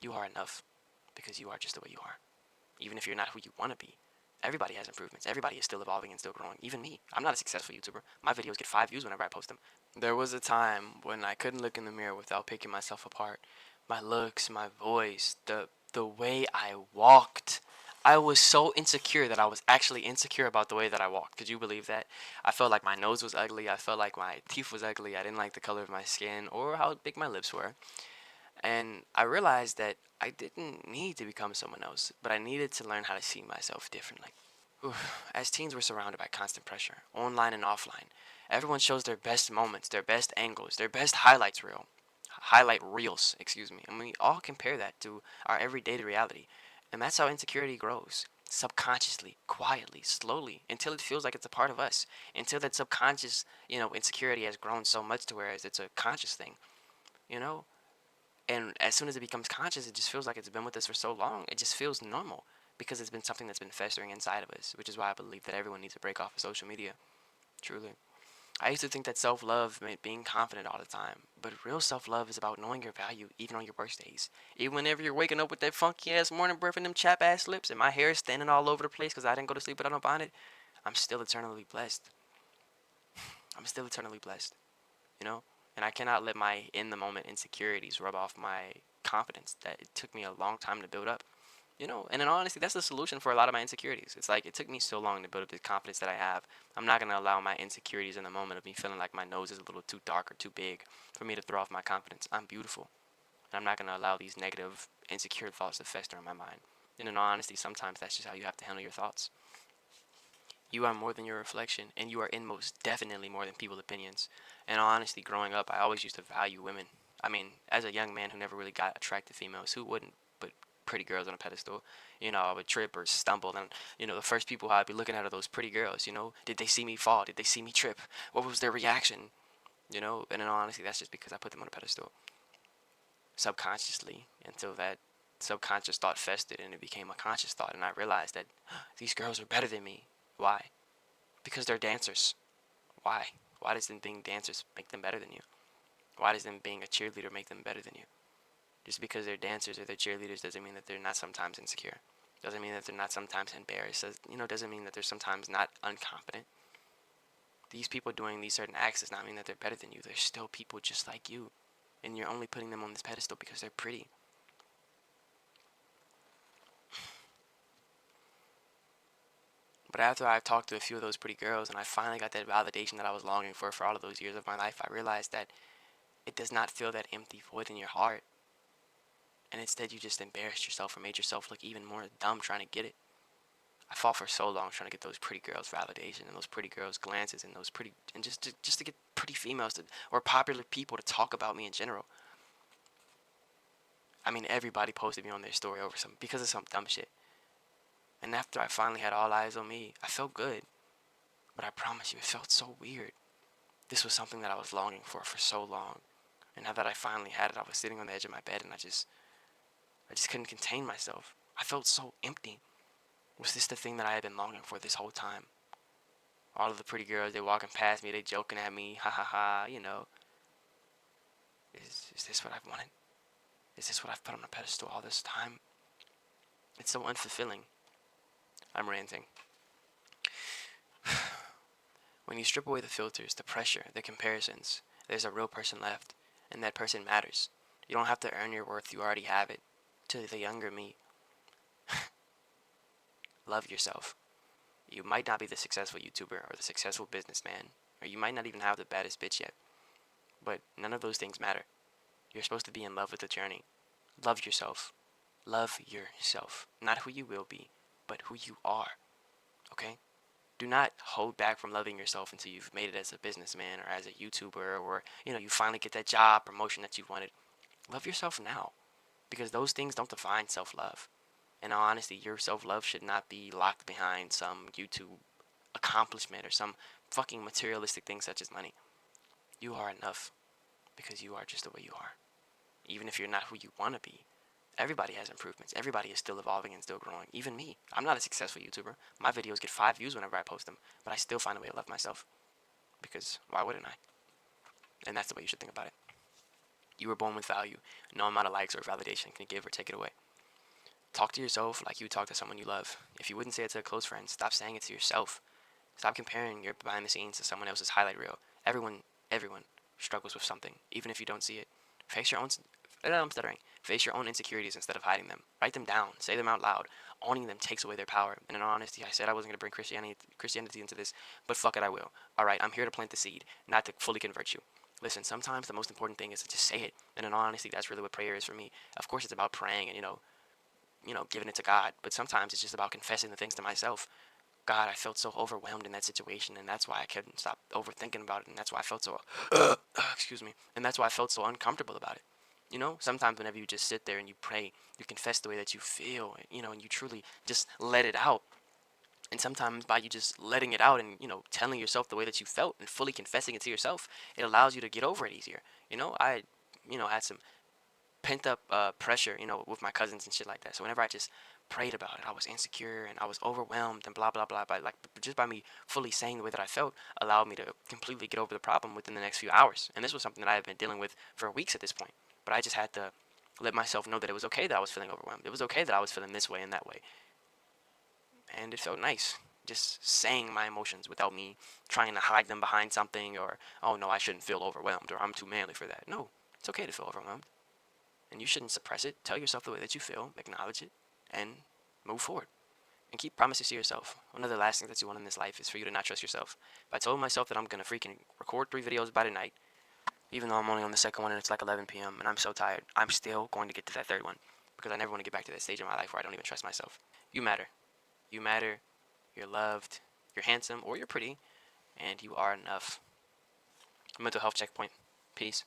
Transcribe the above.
You are enough because you are just the way you are. Even if you're not who you want to be. Everybody has improvements. Everybody is still evolving and still growing. Even me. I'm not a successful YouTuber. My videos get 5 views whenever I post them. There was a time when I couldn't look in the mirror without picking myself apart. My looks, my voice, the way I walked. I was so insecure that I was actually insecure about the way that I walked. Could you believe that? I felt like my nose was ugly. I felt like my teeth was ugly. I didn't like the color of my skin or how big my lips were. And I realized that I didn't need to become someone else, but I needed to learn how to see myself differently. As teens, we're surrounded by constant pressure, online and offline. Everyone shows their best moments, their best angles, their best highlight reels, excuse me. And we all compare that to our everyday reality. And that's how insecurity grows. Subconsciously, quietly, slowly, until it feels like it's a part of us. Until that subconscious, insecurity has grown so much to where it's a conscious thing, you know? And as soon as it becomes conscious, it just feels like it's been with us for so long. It just feels normal because it's been something that's been festering inside of us, which is why I believe that everyone needs to break off of social media. Truly. I used to think that self love meant being confident all the time, but real self love is about knowing your value even on your worst days. Even whenever you're waking up with that funky ass morning breath and them chap ass lips and my hair is standing all over the place because I didn't go to sleep without no bonnet, I'm still eternally blessed. I'm still eternally blessed, you know? And I cannot let my in the moment insecurities rub off my confidence that it took me a long time to build up. And in honesty, that's the solution for a lot of my insecurities. It's like it took me so long to build up the confidence that I have. I'm not gonna allow my insecurities in the moment of me feeling like my nose is a little too dark or too big for me to throw off my confidence. I'm beautiful, and I'm not gonna allow these negative, insecure thoughts to fester in my mind. And in all honesty, sometimes that's just how you have to handle your thoughts. You are more than your reflection, and you are in most definitely more than people's opinions. And honestly, growing up, I always used to value women. I mean, as a young man who never really got attracted to females, who wouldn't put pretty girls on a pedestal? I would trip or stumble, and the first people I'd be looking at are those pretty girls. Did they see me fall? Did they see me trip? What was their reaction? And in all honesty, that's just because I put them on a pedestal subconsciously until that subconscious thought festered and it became a conscious thought, and I realized that these girls are better than me. Why? Because they're dancers. Why? Why does them being dancers make them better than you? Why does them being a cheerleader make them better than you? Just because they're dancers or they're cheerleaders doesn't mean that they're not sometimes insecure. Doesn't mean that they're not sometimes embarrassed. Doesn't mean that they're sometimes not unconfident. These people doing these certain acts does not mean that they're better than you. They're still people just like you. And you're only putting them on this pedestal because they're pretty. But after I talked to a few of those pretty girls and I finally got that validation that I was longing for all of those years of my life, I realized that it does not fill that empty void in your heart. And instead, you just embarrassed yourself or made yourself look even more dumb trying to get it. I fought for so long trying to get those pretty girls' validation and those pretty girls' glances and those pretty and just to get pretty females or popular people to talk about me in general. I mean, everybody posted me on their story over because of some dumb shit. And after I finally had all eyes on me, I felt good. But I promise you, it felt so weird. This was something that I was longing for so long. And now that I finally had it, I was sitting on the edge of my bed and I just couldn't contain myself. I felt so empty. Was this the thing that I had been longing for this whole time? All of the pretty girls, they walking past me, they joking at me, ha ha ha. Is this what I've wanted? Is this what I've put on a pedestal all this time? It's so unfulfilling. I'm ranting. When you strip away the filters, the pressure, the comparisons, there's a real person left, and that person matters. You don't have to earn your worth, you already have it. To the younger me, love yourself. You might not be the successful YouTuber or the successful businessman, or you might not even have the baddest bitch yet, but none of those things matter. You're supposed to be in love with the journey. Love yourself. Love yourself. Not who you will be, but who you are. Okay? Do not hold back from loving yourself until you've made it as a businessman or as a YouTuber or, you finally get that job promotion that you wanted. Love yourself now because those things don't define self love. In all honesty, your self love should not be locked behind some YouTube accomplishment or some fucking materialistic thing such as money. You are enough because you are just the way you are. Even if you're not who you want to be, everybody has improvements. Everybody is still evolving and still growing. Even me. I'm not a successful YouTuber. My videos get 5 views whenever I post them, but I still find a way to love myself because why wouldn't I? And that's the way you should think about it. You were born with value. No amount of likes or validation can give or take it away. Talk to yourself like you would talk to someone you love. If you wouldn't say it to a close friend, stop saying it to yourself. Stop comparing your behind the scenes to someone else's highlight reel. Everyone struggles with something, even if you don't see it. Face your own. I'm stuttering. Face your own insecurities instead of hiding them. Write them down. Say them out loud. Owning them takes away their power. And in all honesty, I said I wasn't gonna bring Christianity into this, but fuck it, I will. All right, I'm here to plant the seed, not to fully convert you. Listen, sometimes the most important thing is to just say it. And in all honesty, that's really what prayer is for me. Of course, it's about praying and giving it to God. But sometimes it's just about confessing the things to myself. God, I felt so overwhelmed in that situation, and that's why I couldn't stop overthinking about it, and that's why I felt so, excuse me, and that's why I felt so uncomfortable about it. Sometimes whenever you just sit there and you pray, you confess the way that you feel, and you truly just let it out. And sometimes by you just letting it out and, telling yourself the way that you felt and fully confessing it to yourself, it allows you to get over it easier. Had some pent up pressure, with my cousins and shit like that. So whenever I just prayed about it, I was insecure and I was overwhelmed and blah blah blah. But like just by me fully saying the way that I felt, allowed me to completely get over the problem within the next few hours. And this was something that I have been dealing with for weeks at this point. But I just had to let myself know that it was okay that I was feeling overwhelmed. It was okay that I was feeling this way and that way, and it felt nice. Just saying my emotions without me trying to hide them behind something or, oh no, I shouldn't feel overwhelmed or I'm too manly for that. No, it's okay to feel overwhelmed. And you shouldn't suppress it. Tell yourself the way that you feel, acknowledge it, and move forward. And keep promises to yourself. One of the last things that you want in this life is for you to not trust yourself. If I told myself that I'm gonna freaking record 3 videos by tonight, even though I'm only on the second one and it's like 11 p.m. and I'm so tired, I'm still going to get to that third one because I never want to get back to that stage in my life where I don't even trust myself. You matter. You matter. You're loved. You're handsome or you're pretty, and you are enough. Mental health checkpoint. Peace.